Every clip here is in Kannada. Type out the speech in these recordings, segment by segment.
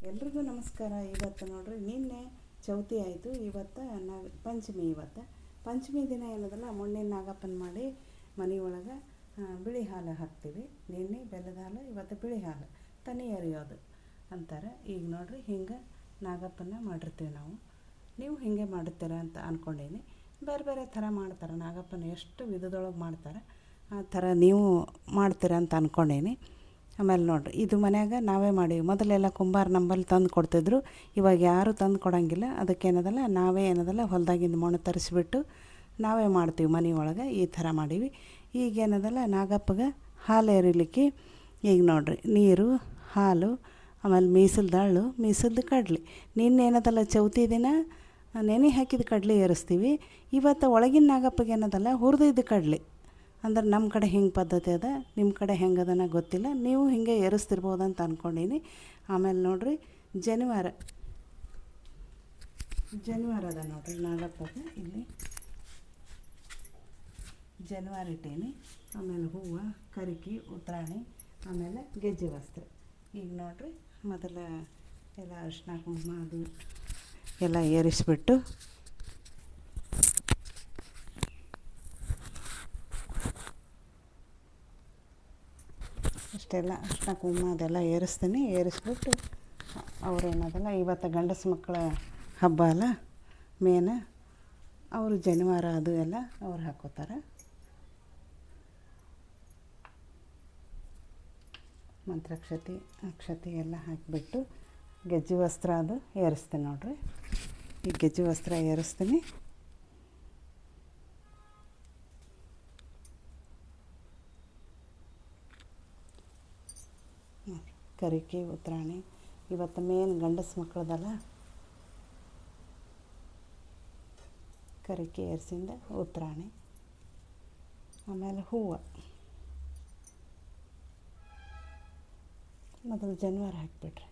ಎಲ್ರಿಗೂ ನಮಸ್ಕಾರ. ಇವತ್ತು ನೋಡ್ರಿ, ನಿನ್ನೆ ಚೌತಿ ಆಯಿತು, ಇವತ್ತು ಪಂಚಮಿ. ಇವತ್ತು ಪಂಚಮಿ ದಿನ ಏನದಲ್ಲ, ಮಣ್ಣಿನ ನಾಗಪ್ಪನ ಮಾಡಿ ಮನೆ ಒಳಗೆ ಬಿಳಿ ಹಾಲು ಹಾಕ್ತೀವಿ. ನಿನ್ನೆ ಬೆಲ್ಲದ ಹಾಲು, ಇವತ್ತು ಬಿಳಿ ಹಾಲು, ತನಿ ಎರಿಯೋದು ಅಂತಾರೆ. ಈಗ ನೋಡ್ರಿ, ಹಿಂಗೆ ನಾಗಪ್ಪನ ಮಾಡಿರ್ತೀವಿ ನಾವು. ನೀವು ಹಿಂಗೆ ಮಾಡುತ್ತೀರ ಅಂತ ಅಂದ್ಕೊಂಡೀನಿ. ಬೇರೆ ಬೇರೆ ಥರ ಮಾಡ್ತಾರೆ ನಾಗಪ್ಪನ, ಎಷ್ಟು ವಿಧದೊಳಗೆ ಮಾಡ್ತಾರೆ, ಆ ಥರ ನೀವು ಮಾಡ್ತೀರ ಅಂತ ಅಂದ್ಕೊಂಡೀನಿ. ಆಮೇಲೆ ನೋಡಿರಿ, ಇದು ಮನ್ಯಾಗ ನಾವೇ ಮಾಡೀವಿ. ಮೊದಲೆಲ್ಲ ಕುಂಬಾರ ನಂಬಲ್ಲಿ ತಂದು ಕೊಡ್ತಿದ್ರು. ಇವಾಗ ಯಾರೂ ತಂದು ಕೊಡೋಂಗಿಲ್ಲ. ಅದಕ್ಕೇನದಲ್ಲ, ನಾವೇ ಏನದಲ್ಲ ಹೊಲದಾಗಿಂದ ಮಣ್ಣು ತರಿಸ್ಬಿಟ್ಟು ನಾವೇ ಮಾಡ್ತೀವಿ ಮನೆ ಒಳಗೆ. ಈ ಥರ ಮಾಡೀವಿ. ಈಗೇನದಲ್ಲ, ನಾಗಪ್ಪಗೆ ಹಾಲು ಎರಿಲಿಕ್ಕೆ ಈಗ ನೋಡಿರಿ, ನೀರು, ಹಾಲು, ಆಮೇಲೆ ಮೀಸಲ್ದ ಹಳ್ಳು, ಮೀಸಲ್ದು ಕಡ್ಲೆ. ನಿನ್ನೇನದಲ್ಲ, ಚೌತಿ ದಿನ ನೆನೆ ಹಾಕಿದ ಕಡಲೆ ಏರಿಸ್ತೀವಿ. ಇವತ್ತು ಒಳಗಿನ ನಾಗಪ್ಪಗೆ ಏನದಲ್ಲ, ಹುರಿದಿದ್ದು ಕಡಲೆ. ಅಂದ್ರೆ ನಮ್ಮ ಕಡೆ ಹಿಂಗೆ ಪದ್ಧತಿ ಅದ, ನಿಮ್ಮ ಕಡೆ ಹೆಂಗದನ ಗೊತ್ತಿಲ್ಲ. ನೀವು ಹಿಂಗೆ ಏರಿಸ್ತಿರ್ಬೋದು ಅಂತ ಅಂದ್ಕೊಂಡೀನಿ. ಆಮೇಲೆ ನೋಡಿರಿ, ಜನಿವಾರ ಅದ ನೋಡಿರಿ ನಾಗಪ್ಪಗೆ. ಇಲ್ಲಿ ಜನಿವಾರ ಇಟ್ಟೀನಿ. ಆಮೇಲೆ ಹೂವು, ಕರಿಕೆ, ಉತ್ರಾಣಿ, ಆಮೇಲೆ ಗೆಜ್ಜೆ ವಸ್ತ್ರ. ಈಗ ನೋಡಿರಿ, ಮೊದಲ ಎಲ್ಲ ಅರಿಶಿನ ಕುಂಕುಮ ಅದು ಎಲ್ಲ ಏರಿಸ್ಬಿಟ್ಟು ಅಷ್ಟೆಲ್ಲ ಅರಿಶಿನ ಕುಂಕುಮ ಅದೆಲ್ಲ ಏರಿಸ್ತೀನಿ. ಏರಿಸ್ಬಿಟ್ಟು ಅವ್ರೇನದಲ್ಲ, ಇವತ್ತು ಗಂಡಸು ಮಕ್ಕಳ ಹಬ್ಬ ಅಲ್ಲ ಮೇನ, ಅವರು ಜನಿವಾರ ಅದು ಎಲ್ಲ ಅವ್ರು ಹಾಕೋತಾರೆ. ಮಂತ್ರಾಕ್ಷತೆ ಅಕ್ಷತೆ ಎಲ್ಲ ಹಾಕಿಬಿಟ್ಟು ಗೆಜ್ಜೆ ವಸ್ತ್ರ ಅದು ಏರಿಸ್ತೀನಿ ನೋಡಿರಿ. ಈ ಗೆಜ್ಜೆ ವಸ್ತ್ರ ಏರಿಸ್ತೀನಿ. ಕರಿಕೆ, ಉತ್ರಾಣಿ, ಇವತ್ತು ಮೇನ್ ಗಂಡಸು ಮಕ್ಕಳದಲ್ಲ, ಕರಿಕೆ ಏರಿಸಿಂದ ಉತ್ರಾಣಿ, ಆಮೇಲೆ ಹೂವು. ಮೊದಲು ಜನಿವಾರ ಹಾಕಿಬಿಟ್ರಿ.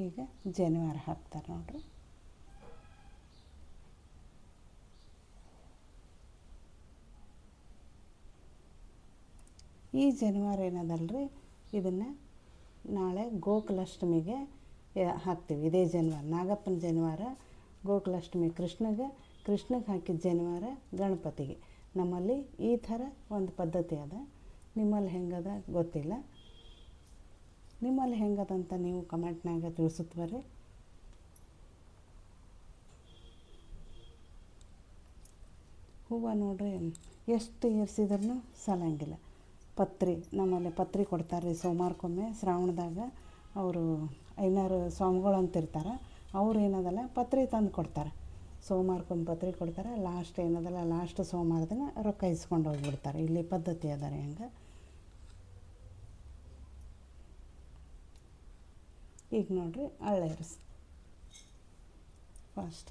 ಈಗ ಜನಿವಾರ ಹಾಕ್ತಾರೆ ನೋಡ್ರಿ. ಈ ಜನಿವಾರ ಏನದಲ್ರಿ, ಇದನ್ನು ನಾಳೆ ಗೋಕುಲಾಷ್ಟಮಿಗೆ ಹಾಕ್ತೀವಿ. ಇದೇ ಜನಿವಾರ, ನಾಗಪ್ಪನ ಜನಿವಾರ ಗೋಕುಲಾಷ್ಟಮಿ ಕೃಷ್ಣಗೆ ಹಾಕಿದ ಜನಿವಾರ ಗಣಪತಿಗೆ. ನಮ್ಮಲ್ಲಿ ಈ ಥರ ಒಂದು ಪದ್ಧತಿ ಅದ. ನಿಮ್ಮಲ್ಲಿ ಹೆಂಗದ ಗೊತ್ತಿಲ್ಲ. ನಿಮ್ಮಲ್ಲಿ ಹೆಂಗದಂತ ನೀವು ಕಮೆಂಟ್ನಾಗ ತಿಳಿಸುತ್ತೆ ಬರ್ರಿ. ಹೂವು ನೋಡ್ರಿ, ಎಷ್ಟು ಏರಿಸಿದ್ರೂ ಸಾಲಂಗಿಲ್ಲ. ಪತ್ರಿ, ನಮ್ಮಲ್ಲಿ ಪತ್ರಿ ಕೊಡ್ತಾರೆ ರೀ ಸೋಮವಾರಕ್ಕೊಮ್ಮೆ. ಶ್ರಾವಣದಾಗ ಅವರು ಐನಾರು ಸ್ವಾಮಿಗಳು ಅಂತಿರ್ತಾರೆ. ಅವ್ರು ಏನದಲ್ಲ ಪತ್ರಿ ತಂದು ಕೊಡ್ತಾರೆ. ಸೋಮವಾರಕ್ಕೊಮ್ಮೆ ಪತ್ರಿ ಕೊಡ್ತಾರೆ. ಲಾಸ್ಟ್ ಏನದಲ್ಲ, ಲಾಸ್ಟ್ ಸೋಮವಾರದನ್ನ ರೊಕ್ಕ ಇಸ್ಕೊಂಡು ಹೋಗಿಬಿಡ್ತಾರೆ. ಇಲ್ಲಿ ಪದ್ಧತಿ ಅದ ರೀ ಹಂಗೆ. ಈಗ ನೋಡಿರಿ, ಹಳ್ಳ ಏರಿಸ್ ಫಾಸ್ಟ್.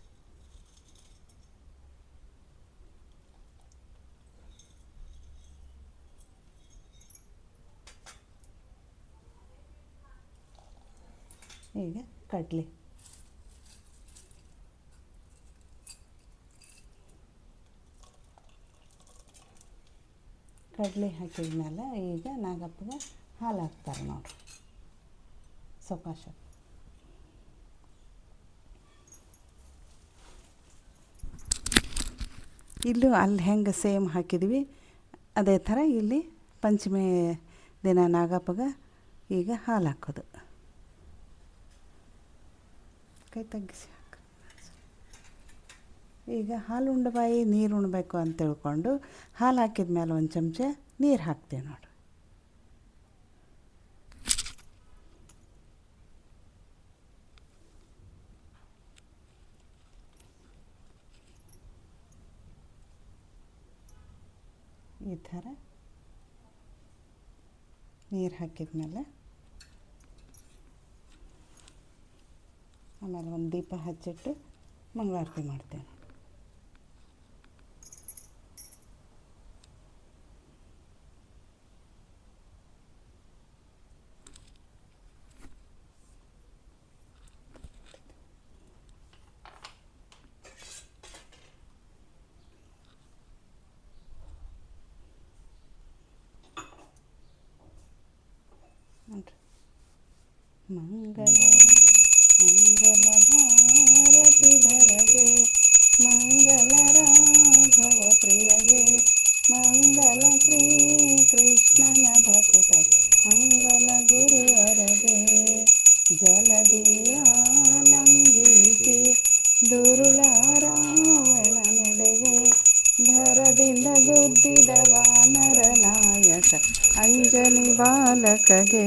ಈಗ ಕಡ್ಲೆ, ಹಾಕಿದ್ಮೇಲೆ ಈಗ ನಾಗಪ್ಪಗೆ ಹಾಲು ಹಾಕ್ತಾರೆ ನೋಡಿರಿ. ಸೊಕಾಶ ಇಲ್ಲೂ ಅಲ್ಲಿ ಹೆಂಗೆ ಸೇಮ್ ಹಾಕಿದ್ವಿ ಅದೇ ಥರ ಇಲ್ಲಿ ಪಂಚಮಿ ದಿನ ನಾಗಪ್ಪಗೆ ಈಗ ಹಾಲು ಹಾಕೋದು. ಕೈ ತಗ್ಗಿಸಿ ಹಾಕಿ. ಈಗ ಹಾಲು ಉಂಡ ಬಾಯಿ ನೀರು ಉಣ್ಬೇಕು ಅಂತ ತಿಳ್ಕೊಂಡು ಹಾಲು ಹಾಕಿದ ಮೇಲೆ ಒಂದು ಚಮಚ ನೀರು ಹಾಕ್ತೀವಿ ನೋಡಿರಿ. ಈ ಥರ ನೀರು ಹಾಕಿದ್ಮೇಲೆ ಆಮೇಲೆ ಒಂದು ದೀಪ ಹಚ್ಚಿಟ್ಟು ಮಂಗಳಾರತಿ ಮಾಡ್ತೇನೆ. ನೋಡ್ರಿ ಮಂಗಲ ಮಂಗಲ ಭಾರತಿ ಧರಗೆ ಮಂಗಲ ರಾಘವ ಪ್ರಿಯಗೆ ಮಂಗಲ ಶ್ರೀ ಕೃಷ್ಣನ ಭಕುತ ಮಂಗಲ ಗುರುವರಗೆ ಜಲದಿಯಾಲಂಘಿಸಿ ದುರುಳ ರಾವಣನೆಡೆಗೆ ಭರದಿಂದ ಗುದ್ದಿದ ವಾನರ ನಾಯಕ ಅಂಜನಿ ಬಾಲಕಗೆ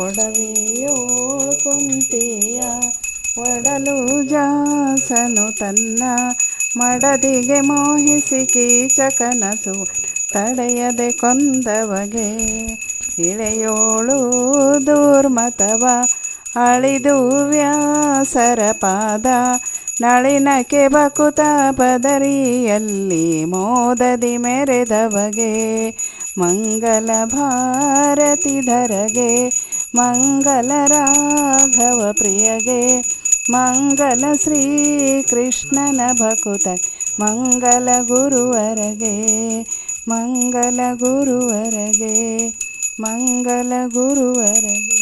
ಒಡವೆಯೋಳು ಕುಂತಿಯ ಒಡಲು ಜಾಸನು ತನ್ನ ಮಡದಿಗೆ ಮೋಹಿಸಿ ಕೀಚಕನಸು ತಡೆಯದೆ ಕೊಂದವಗೆ ಇಳೆಯೋಳು ದುರ್ಮತವ ಅಳಿದು ವ್ಯಾಸರ ಪಾದ ನಳಿನಕ್ಕೆ ಬಕುತ ಬದರಿಯಲ್ಲಿ ಮೋದದಿ ಮೆರೆದವಗೆ ಮಂಗಲ ಭಾರತಿ ಧರಗೆ ಮಂಗಲ ರಾಘವ ಪ್ರಿಯಗೆ ಮಂಗಲ ಶ್ರೀ ಕೃಷ್ಣನ ಭಕುತ ಮಂಗಲ ಗುರುವರಗೆ ಮಂಗಲ ಗುರುವರಗೆ ಮಂಗಲ ಗುರುವರಗೆ.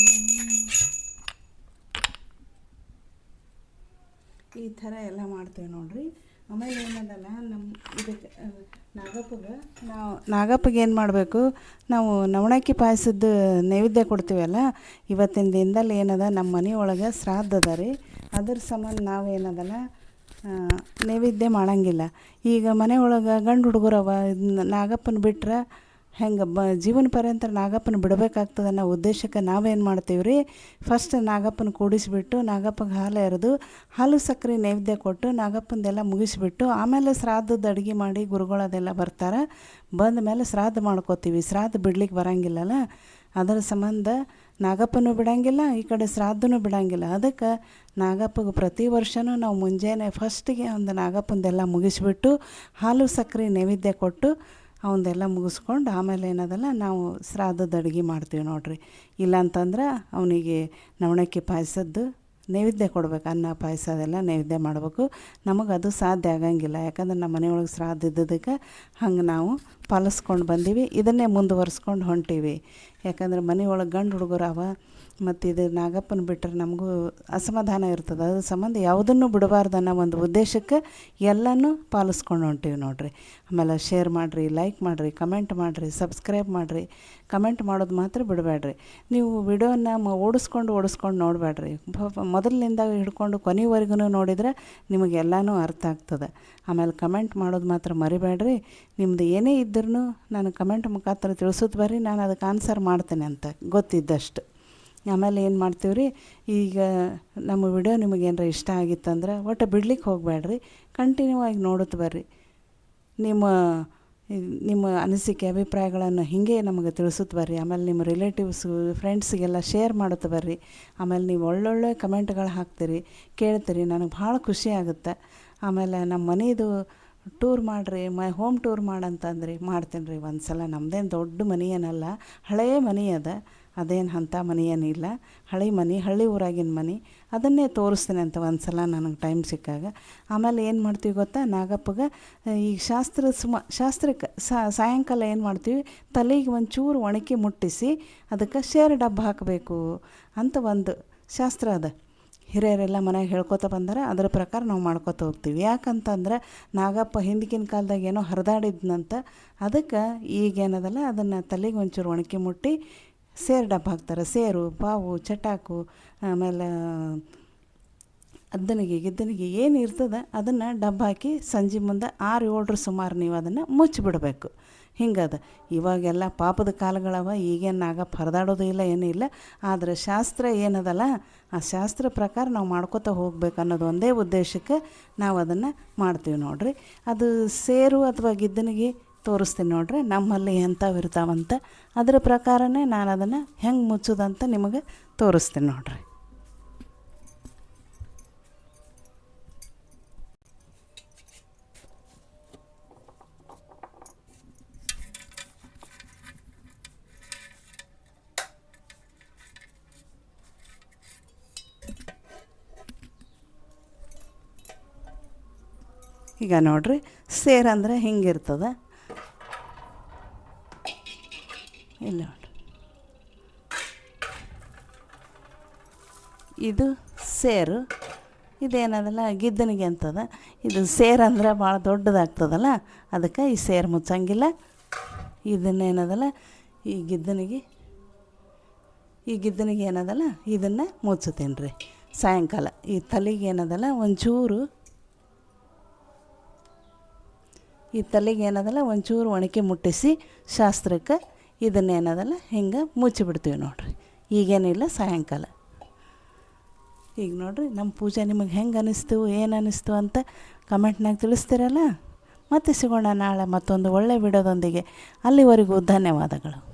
ಈ ಥರ ಎಲ್ಲ ಮಾಡ್ತೇವೆ ನೋಡ್ರಿ. ಆಮೇಲೆ ಏನದಲ್ಲ ನಮ್ಮ ಇದಕ್ಕೆ ನಾಗಪ್ಪಗೆ ಏನು ಮಾಡಬೇಕು, ನಾವು ನವಣಕ್ಕಿ ಪಾಯಸದ ನೈವೇದ್ಯ ಕೊಡ್ತೀವಲ್ಲ, ಇವತ್ತಿನ ದಿನದಲ್ಲಿ ಏನದ ನಮ್ಮ ಮನೆಯೊಳಗೆ ಶ್ರಾದ್ದ ಅದ ರೀ. ಅದ್ರ ಸಂಬಂಧ ನಾವೇನದಲ್ಲ ನೈವೇದ್ಯ ಮಾಡೋಂಗಿಲ್ಲ. ಈಗ ಮನೆಯೊಳಗೆ ಗಂಡು ಹುಡುಗರವ ನಾಗಪ್ಪನ ಬಿಟ್ರೆ ಹೆಂಗೆ ಜೀವನ ಪರ್ಯಂತ ನಾಗಪ್ಪನ ಬಿಡಬೇಕಾಗ್ತದೆ ಅನ್ನೋ ಉದ್ದೇಶಕ್ಕೆ ನಾವೇನು ಮಾಡ್ತೀವಿ ರೀ, ಫಸ್ಟ್ ನಾಗಪ್ಪನ ಕೂಡಿಸಿಬಿಟ್ಟು ನಾಗಪ್ಪಗೆ ಹಾಲು ಎರೆದು ಹಾಲು ಸಕ್ಕರೆ ನೈವೇದ್ಯ ಕೊಟ್ಟು ನಾಗಪ್ಪಂದೆಲ್ಲ ಮುಗಿಸಿಬಿಟ್ಟು ಆಮೇಲೆ ಶ್ರಾದ್ದದ ಅಡುಗೆ ಮಾಡಿ ಗುರುಗಳದೆಲ್ಲ ಬರ್ತಾರೆ. ಬಂದ ಮೇಲೆ ಶ್ರಾದ್ದ ಮಾಡ್ಕೋತೀವಿ. ಶ್ರಾದ್ದ ಬಿಡ್ಲಿಕ್ಕೆ ಬರೋಂಗಿಲ್ಲಲ್ಲ, ಅದರ ಸಂಬಂಧ ನಾಗಪ್ಪನೂ ಬಿಡೋಂಗಿಲ್ಲ, ಈ ಕಡೆ ಶ್ರಾದ್ದನೂ ಬಿಡೋಂಗಿಲ್ಲ. ಅದಕ್ಕೆ ನಾಗಪ್ಪಗೆ ಪ್ರತಿ ವರ್ಷವೂ ನಾವು ಮುಂಜಾನೆ ಫಸ್ಟಿಗೆ ಒಂದು ನಾಗಪ್ಪಂದೆಲ್ಲ ಮುಗಿಸಿಬಿಟ್ಟು ಹಾಲು ಸಕ್ಕರೆ ನೈವೇದ್ಯ ಕೊಟ್ಟು ಅವನದೆಲ್ಲ ಮುಗಿಸ್ಕೊಂಡು ಆಮೇಲೆ ಏನದಲ್ಲ ನಾವು ಶ್ರಾದ್ದದ ಅಡುಗೆ ಮಾಡ್ತೀವಿ ನೋಡಿರಿ. ಇಲ್ಲಾಂತಂದ್ರೆ ಅವನಿಗೆ ನವಣಕ್ಕಿ ಪಾಯಸದ್ದು ನೈವೇದ್ಯ ಕೊಡ್ಬೇಕು. ಅನ್ನ ಪಾಯಸ ಅದೆಲ್ಲ ನೈವೇದ್ಯ ಮಾಡಬೇಕು. ನಮಗೆ ಅದು ಸಾಧ್ಯ ಆಗಂಗಿಲ್ಲ, ಯಾಕಂದ್ರೆ ನಮ್ಮ ಮನೆಯೊಳಗೆ ಶ್ರಾದ್ದ ಇದ್ದದಕ್ಕೆ ಹಂಗೆ ನಾವು ಪಾಲಿಸ್ಕೊಂಡು ಬಂದೀವಿ. ಇದನ್ನೇ ಮುಂದುವರ್ಸ್ಕೊಂಡು ಹೊಂಟೀವಿ. ಯಾಕಂದ್ರೆ ಮನೆಯೊಳಗೆ ಗಂಡು ಹುಡುಗರು ಅವ, ಮತ್ತು ಇದು ನಾಗಪ್ಪನ ಬಿಟ್ಟರೆ ನಮಗೂ ಅಸಮಾಧಾನ ಇರ್ತದೆ. ಅದ್ರ ಸಂಬಂಧ ಯಾವುದನ್ನು ಬಿಡಬಾರ್ದು ಅನ್ನೋ ಒಂದು ಉದ್ದೇಶಕ್ಕೆ ಎಲ್ಲನೂ ಪಾಲಿಸ್ಕೊಂಡು ಹೊಂಟೀವಿ ನೋಡಿರಿ. ಆಮೇಲೆ ಶೇರ್ ಮಾಡಿರಿ, ಲೈಕ್ ಮಾಡಿರಿ, ಕಮೆಂಟ್ ಮಾಡಿರಿ, ಸಬ್ಸ್ಕ್ರೈಬ್ ಮಾಡಿರಿ. ಕಮೆಂಟ್ ಮಾಡೋದು ಮಾತ್ರ ಬಿಡಬೇಡ್ರಿ. ನೀವು ವಿಡಿಯೋನ ಓಡಿಸ್ಕೊಂಡು ನೋಡಬೇಡ್ರಿ. ಮೊದಲಿನಿಂದ ಹಿಡ್ಕೊಂಡು ಕೊನೆವರೆಗೂ ನೋಡಿದರೆ ನಿಮಗೆ ಎಲ್ಲನೂ ಅರ್ಥ ಆಗ್ತದೆ. ಆಮೇಲೆ ಕಮೆಂಟ್ ಮಾಡೋದು ಮಾತ್ರ ಮರಿಬೇಡ್ರಿ. ನಿಮ್ಮದು ಏನೇ ಇದ್ದರೂ ನಾನು ಕಮೆಂಟ್ ಮುಖಾಂತರ ತಿಳಿಸೋದು ಬರ್ರಿ, ನಾನು ಅದಕ್ಕೆ ಆನ್ಸರ್ ಮಾಡ್ತೇನೆ ಅಂತ ಗೊತ್ತಿದ್ದಷ್ಟು. ಆಮೇಲೆ ಏನು ಮಾಡ್ತೀವಿ ರೀ, ಈಗ ನಮ್ಮ ವಿಡಿಯೋ ನಿಮಗೇನಾರ ಇಷ್ಟ ಆಗಿತ್ತಂದ್ರೆ ಒಟ್ಟು ಬಿಡ್ಲಿಕ್ಕೆ ಹೋಗಬೇಡ್ರಿ, ಕಂಟಿನ್ಯೂ ಆಗಿ ನೋಡುತ್ತ ಬರ್ರಿ. ನಿಮ್ಮ ಅನಿಸಿಕೆ ಅಭಿಪ್ರಾಯಗಳನ್ನು ಹೀಗೆ ನಮಗೆ ತಿಳಿಸುತ್ತ ಬರ್ರಿ. ಆಮೇಲೆ ನಿಮ್ಮ ರಿಲೇಟಿವ್ಸು ಫ್ರೆಂಡ್ಸಿಗೆಲ್ಲ ಶೇರ್ ಮಾಡುತ್ತ ಬರ್ರಿ. ಆಮೇಲೆ ನೀವು ಒಳ್ಳೊಳ್ಳೆ ಕಮೆಂಟ್ಗಳು ಹಾಕ್ತೀರಿ, ಕೇಳ್ತೀರಿ, ನನಗೆ ಭಾಳ ಖುಷಿ ಆಗುತ್ತೆ. ಆಮೇಲೆ ನಮ್ಮ ಮನೆಯದು ಟೂರ್ ಮಾಡಿರಿ, ಹೋಮ್ ಟೂರ್ ಮಾಡಂತಂದ್ರಿ ಮಾಡ್ತೀನಿ ರೀ ಒಂದು ಸಲ. ನಮ್ಮದೇನು ದೊಡ್ಡ ಮನೆ ಏನಲ್ಲ, ಹಳೆಯ ಮನೆ ಅದ, ಅದೇನು ಅಂಥ ಮನೆ ಏನಿಲ್ಲ, ಹಳ್ಳಿ ಊರಾಗಿನ ಮನೆ. ಅದನ್ನೇ ತೋರಿಸ್ತೀನಿ ಅಂತ ಒಂದು ಸಲ ನನಗೆ ಟೈಮ್ ಸಿಕ್ಕಾಗ. ಆಮೇಲೆ ಏನು ಮಾಡ್ತೀವಿ ಗೊತ್ತಾ, ನಾಗಪ್ಪಗೆ ಈಗ ಶಾಸ್ತ್ರಕ್ಕೆ ಸಾಯಂಕಾಲ ಏನು ಮಾಡ್ತೀವಿ, ತಲೆಗೆ ಒಂಚೂರು ಒಣಗಿ ಮುಟ್ಟಿಸಿ ಅದಕ್ಕೆ ಶೇರ್ ಡಬ್ಬ ಹಾಕಬೇಕು ಅಂತ ಒಂದು ಶಾಸ್ತ್ರ ಅದ. ಹಿರಿಯರೆಲ್ಲ ಮನೆಗೆ ಹೇಳ್ಕೊತ ಬಂದಾರೆ, ಅದರ ಪ್ರಕಾರ ನಾವು ಮಾಡ್ಕೊತ ಹೋಗ್ತೀವಿ. ಯಾಕಂತಂದ್ರೆ ನಾಗಪ್ಪ ಹಿಂದಿನ ಕಾಲದಾಗ ಏನೋ ಹರಿದಾಡಿದ್ನಂತ. ಅದಕ್ಕೆ ಈಗೇನದಲ್ಲ ಅದನ್ನು ತಲೆಗೆ ಒಂಚೂರು ಒಣಗಿ ಮುಟ್ಟಿ ಸೇರು ಡಬ್ಬ ಹಾಕ್ತಾರೆ. ಸೇರು, ಪಾವು, ಚಟಾಕು, ಆಮೇಲೆ ಗಿದ್ದನಿಗೆ ಏನು ಇರ್ತದೆ ಅದನ್ನು ಡಬ್ಬ ಹಾಕಿ ಸಂಜೆ ಮುಂದೆ 6-7 ಸುಮಾರು ನೀವು ಅದನ್ನು ಮುಚ್ಚಿಬಿಡಬೇಕು. ಹಿಂಗದ. ಇವಾಗೆಲ್ಲ ಪಾಪದ ಕಾಲಗಳವ, ಈಗೇನು ನಾಗಪ್ಪ ಹರಿದಾಡೋದು ಇಲ್ಲ, ಏನೂ ಇಲ್ಲ. ಆದರೆ ಶಾಸ್ತ್ರ ಏನದಲ್ಲ, ಆ ಶಾಸ್ತ್ರ ಪ್ರಕಾರ ನಾವು ಮಾಡ್ಕೋತ ಹೋಗ್ಬೇಕು ಅನ್ನೋದು ಒಂದೇ ಉದ್ದೇಶಕ್ಕೆ ನಾವು ಅದನ್ನು ಮಾಡ್ತೀವಿ ನೋಡಿರಿ. ಅದು ಸೇರು ಅಥವಾ ಗಿದ್ದನಿಗೆ ತೋರಿಸ್ತೀನಿ ನೋಡ್ರಿ, ನಮ್ಮಲ್ಲಿ ಎಂಥವು ಇರ್ತಾವಂತ. ಅದರ ಪ್ರಕಾರನೇ ನಾನು ಅದನ್ನು ಹೆಂಗೆ ಮುಚ್ಚೋದಂತ ನಿಮಗೆ ತೋರಿಸ್ತೀನಿ ನೋಡ್ರಿ. ಈಗ ನೋಡ್ರಿ, ಸೇರಂದ್ರೆ ಹಿಂಗಿರ್ತದೆ. ಇಲ್ಲ ನೋಡ್ರಿ, ಇದು ಸೇರು, ಇದೇನದಲ್ಲ ಗಿದ್ದನಿಗೆ ಅಂತದ. ಇದು ಸೇರು ಅಂದ್ರೆ ಭಾಳ ದೊಡ್ಡದಾಗ್ತದಲ್ಲ, ಅದಕ್ಕೆ ಈ ಸೇರು ಮುಚ್ಚಂಗಿಲ್ಲ. ಇದನ್ನೇನದಲ್ಲ ಈ ಗಿದ್ದನಿಗೆ ಏನದಲ್ಲ ಇದನ್ನು ಮುಚ್ಚುತ್ತೇನೆ ರೀ ಸಾಯಂಕಾಲ. ಈ ತಲೆಗೆ ಏನದಲ್ಲ ಒಂಚೂರು ಒಣಕೆ ಮುಟ್ಟಿಸಿ ಶಾಸ್ತ್ರಕ್ಕೆ ಇದನ್ನೇನದಲ್ಲ ಹಿಂಗೆ ಮುಚ್ಚಿಬಿಡ್ತೀವಿ ನೋಡಿರಿ. ಈಗೇನಿಲ್ಲ ಸಾಯಂಕಾಲ. ಈಗ ನೋಡಿರಿ ನಮ್ಮ ಪೂಜೆ ನಿಮಗೆ ಹೆಂಗೆ ಅನ್ನಿಸ್ತು, ಏನು ಅನ್ನಿಸ್ತು ಅಂತ ಕಮೆಂಟ್ನಾಗ ತಿಳಿಸ್ತೀರಲ್ಲ. ಮತ್ತೆ ಸಿಗೋಣ ನಾಳೆ ಮತ್ತೊಂದು ಒಳ್ಳೆಯ ವಿಡಿಯೋದೊಂದಿಗೆ. ಅಲ್ಲಿವರೆಗೂ ಧನ್ಯವಾದಗಳು.